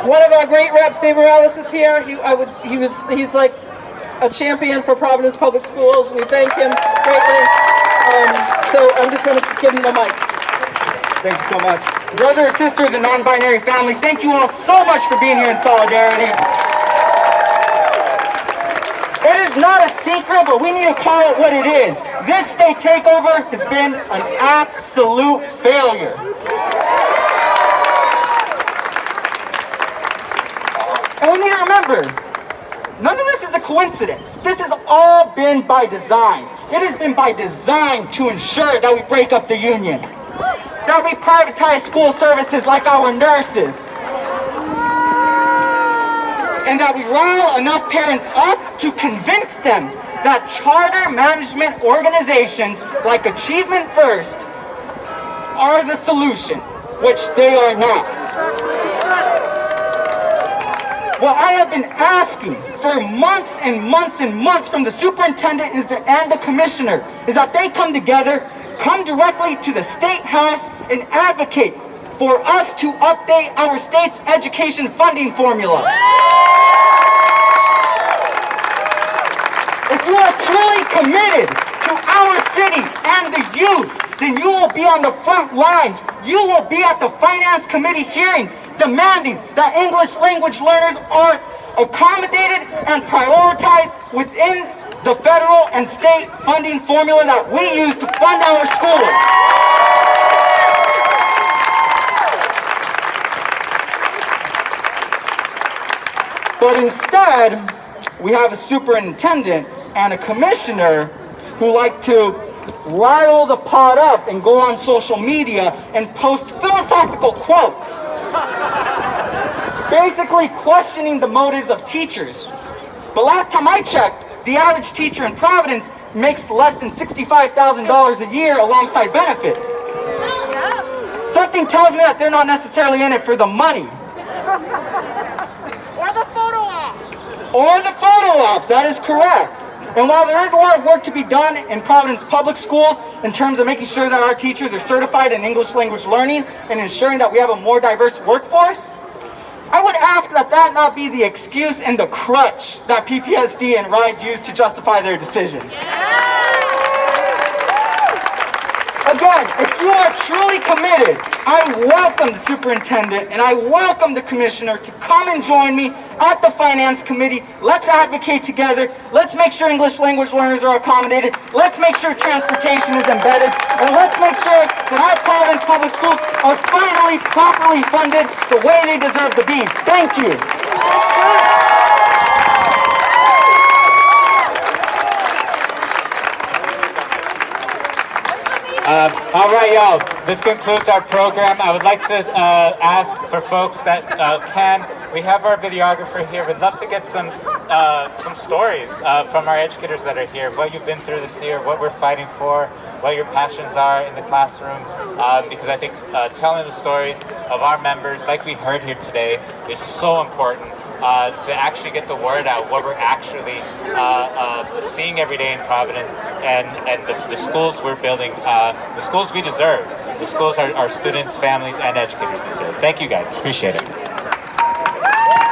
One of our great reps, Dave Morales, is here. He's like a champion for Providence Public Schools. We thank him greatly. So I'm just going to give him the mic. Thank you so much. Brothers, sisters, and non-binary family, thank you all so much for being here in solidarity. It is not a secret, but we need to call it what it is. This state takeover has been an absolute failure. And we need to remember, none of this is a coincidence. This has all been by design. It has been by design to ensure that we break up the union, that we privatize school services like our nurses, and that we rile enough parents up to convince them that charter management organizations like Achievement First are the solution, which they are not. What I have been asking for months and months and months from the superintendent and the commissioner is that they come together, come directly to the State House and advocate for us to update our state's education funding formula. If you are truly committed to our city and the youth, then you will be on the front lines. You will be at the Finance Committee hearings demanding that English language learners are accommodated and prioritized within the federal and state funding formula that we use to fund our schools. But instead, we have a superintendent and a commissioner who like to rile the pot up and go on social media and post philosophical quotes, basically questioning the motives of teachers. But last time I checked, the average teacher in Providence makes less than $65,000 a year alongside benefits. Something tells me that they're not necessarily in it for the money. Or the photo op. Or the photo ops, that is correct. And while there is a lot of work to be done in Providence Public Schools in terms of making sure that our teachers are certified in English language learning and ensuring that we have a more diverse workforce, I would ask that that not be the excuse and the crutch that PPSD and RIDE use to justify their decisions. Again, if you are truly committed, I welcome the superintendent and I welcome the commissioner to come and join me at the Finance Committee. Let's advocate together. Let's make sure English language learners are accommodated. Let's make sure transportation is embedded. And let's make sure that our Providence Public Schools are finally properly funded the way they deserve to be. Thank you. All right, y'all. This concludes our program. I would like to ask for folks that can. We have our videographer here. We'd love to get some stories from our educators that are here. What you've been through this year, what we're fighting for, what your passions are in the classroom. Because I think telling the stories of our members, like we heard here today, is so important. To actually get the word out, what we're actually seeing every day in Providence, and the schools we're building, the schools we deserve, the schools our students, families, and educators deserve. Thank you guys, appreciate it.